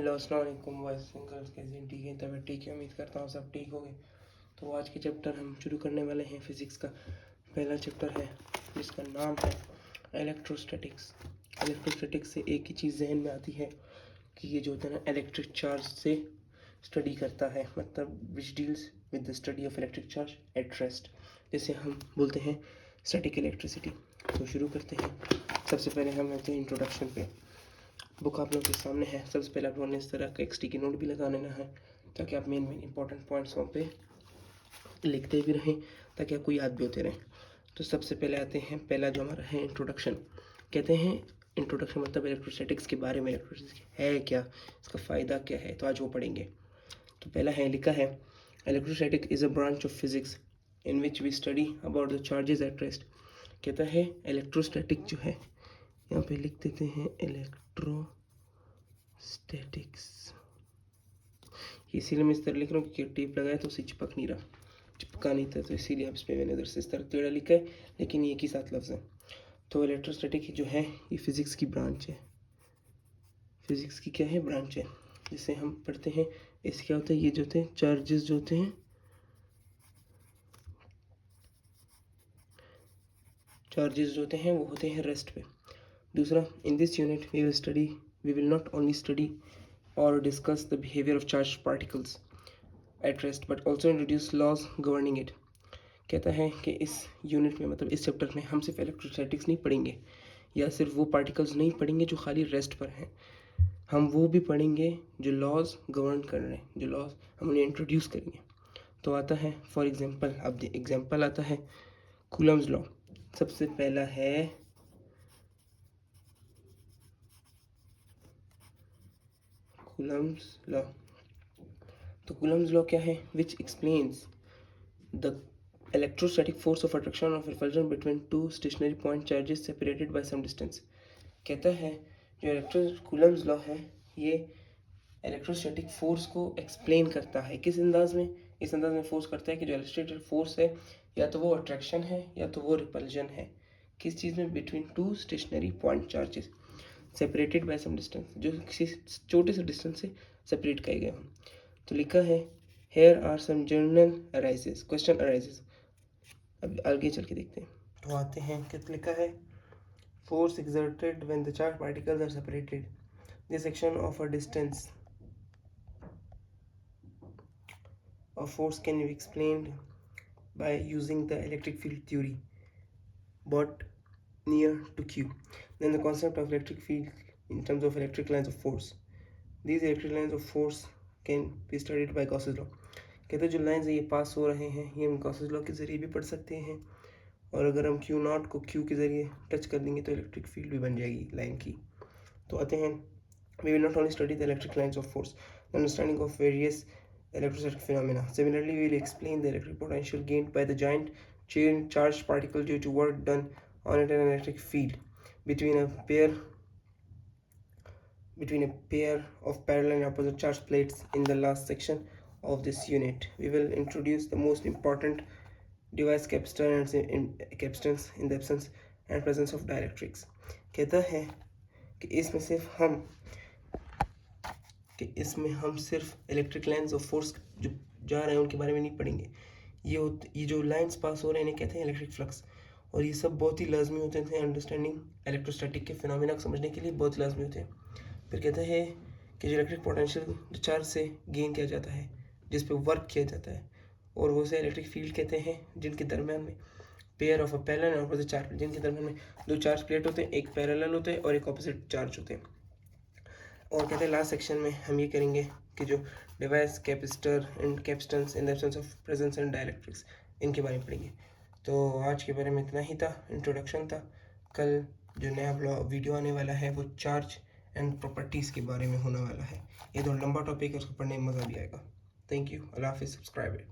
Hello अस्सलाम वालेकुम boys and girls, कैसे हैं? ठीक है? तबीयत ठीक है? उम्मीद करता हूँ सब ठीक होंगे। तो आज के चैप्टर हम शुरू करने वाले हैं। फिज़िक्स का पहला चैप्टर है जिसका नाम है इलेक्ट्रोस्टैटिक्स। इलेक्ट्रोस्टैटिक्स से एक ही चीज़ जहन में आती है कि ये जो होता है ना, इलेक्ट्रिक चार्ज से स्टडी करता है, मतलब which deals with the study of electric charge at rest, जैसे हम बोलते हैं स्टैटिक इलेक्ट्रिसिटी। तो शुरू करते हैं। सबसे पहले हम आते हैं इंट्रोडक्शन पे। बुक आप लोगों के सामने है। सबसे पहले आप लोगों ने इस तरह का एक स्टिकी नोट भी लगा लेना है ताकि आप मेन इंपॉर्टेंट पॉइंट्स वहाँ पे लिखते भी रहें, ताकि आपको याद भी होते रहें। तो सबसे पहले आते हैं, पहला जो हमारा है इंट्रोडक्शन। कहते हैं इंट्रोडक्शन मतलब इलेक्ट्रोस्टैटिक्स के बारे में, इलेक्ट्रोस्टैटिक्स है क्या, इसका फ़ायदा क्या है, तो आज वो पढ़ेंगे। तो पहला है, लिखा है electrostatic is a branch of physics in which we study about the charges at rest. कहता है इलेक्ट्रोस्टैटिक जो है, यहाँ पे लिख देते हैं इलेक्ट्रोस्टैटिक्स। इसीलिए मैं इस तरह लिख रहा हूँ क्योंकि टेप लगाया तो उसे चिपक नहीं रहा, चिपका नहीं था, तो इसीलिए अब इस पर मैंने इधर से इस तरह टेढ़ा लिखा है, लेकिन ये एक ही साथ लफ्ज़ है। तो इलेक्ट्रोस्टैटिक जो है ये फिज़िक्स की ब्रांच है। फिज़िक्स की क्या है? ब्रांच है। जिसे हम पढ़ते हैं, इससे क्या होता है, ये जो होते हैं चार्जेस जो होते हैं, चार्जेस जो होते हैं वो होते हैं रेस्ट पे। दूसरा, in this unit we will not only study और discuss the behaviour of charge particles at rest but also introduce laws governing it. कहता है कि इस यूनिट में, मतलब इस चैप्टर में, हम सिर्फ इलेक्ट्रोस्टैटिक्स नहीं पढ़ेंगे या सिर्फ वो पार्टिकल्स नहीं पढ़ेंगे जो खाली रेस्ट पर हैं, हम वो भी पढ़ेंगे जो लॉज गवर्न कर रहे हैं, जो लॉज हम उन्हें इंट्रोड्यूस करेंगे। तो आता है फॉर एग्जांपल, अब एग्जांपल आता है कूलम्स लॉ। सबसे पहला है कूलम्स लॉ। तो कूलम्स लॉ क्या है? विच explains the electrostatic force of attraction of repulsion between two stationary point charges separated by some distance। कहता है जो कूलम्स लॉ है ये इलेक्ट्रोस्टैटिक फोर्स को एक्सप्लेन करता है। किस अंदाज में? इस अंदाज में फोर्स करता है कि जो इलेक्ट्रोस्टैटिक फोर्स है या तो वो अट्रैक्शन है या तो वो रिपल्जन है। किस चीज़ में? Between two stationary point charges separated by some distance, जो किसी छोटे से डिस्टेंस से सेपरेट किए गए हों। तो लिखा है here are some general arises, question arises. अब आगे चल के देखते हैं। तो आते हैं, क्या लिखा है, force exerted when the charged particles are separated. This section of a distance of force can be explained by using the electric field theory but near to Q. Then the concept of electric field in terms of electric lines of force. These electric lines of force can be studied by Gauss's law. कहते हैं जो lines ये पास हो रहे हैं ये हम Gauss's law के ज़रिए भी पढ़ सकते हैं, और अगर हम क्यू नॉट को क्यू के ज़रिए टच कर देंगे तो इलेक्ट्रिक फील्ड भी बन जाएगी लाइन की। तो आते हैं, we will not only study the electric lines of force, the understanding of various electrostatic phenomena. Similarly, we will explain the electric potential gained by the giant charged particle due to work done on it in an electric field between a pair of parallel and opposite charged plates. In the last section of this unit, we will introduce the most important device capacitance in the absence and presence of dielectrics। कहता है कि इसमें हम सिर्फ electric lines of force जो जा रहे हैं उनके बारे में नहीं पढ़ेंगे। ये जो लाइन्स पास हो रहे हैं इन्हें कहते हैं इलेक्ट्रिक फ्लक्स, और ये सब बहुत ही लाजमी होते हैं अंडरस्टैंडिंग इलेक्ट्रोस्टैटिक के फिनोमेना को समझने के लिए, बहुत लाजमी होते हैं। फिर कहते हैं कि जो इलेक्ट्रिक पोटेंशियल जो चार्ज से गेन किया जाता है, जिस पे वर्क किया जाता है, और वो से इलेक्ट्रिक फील्ड कहते हैं, जिनके दरम्यान में पेयर ऑफ अ पैरेलल और ऑपोजिट चार्ज, जिनके दरम्यान में दो चार्ज प्लेट होते हैं, एक पैरेलल होते हैं और एक ऑपोजिट चार्ज होते हैं। और कहते हैं लास्ट सेक्शन में हम ये करेंगे कि जो device capacitor and capacitance in the absence of presence and dielectrics, इनके बारे में पढ़ेंगे। तो आज के बारे में इतना ही था, इंट्रोडक्शन था। कल जो नया वीडियो आने वाला है वो चार्ज एंड प्रॉपर्टीज़ के बारे में होने वाला है। ये तो लंबा टॉपिक है, उसको पढ़ने में मज़ा भी आएगा। थैंक यू, अल्लाह हाफिज़, सब्सक्राइब इट।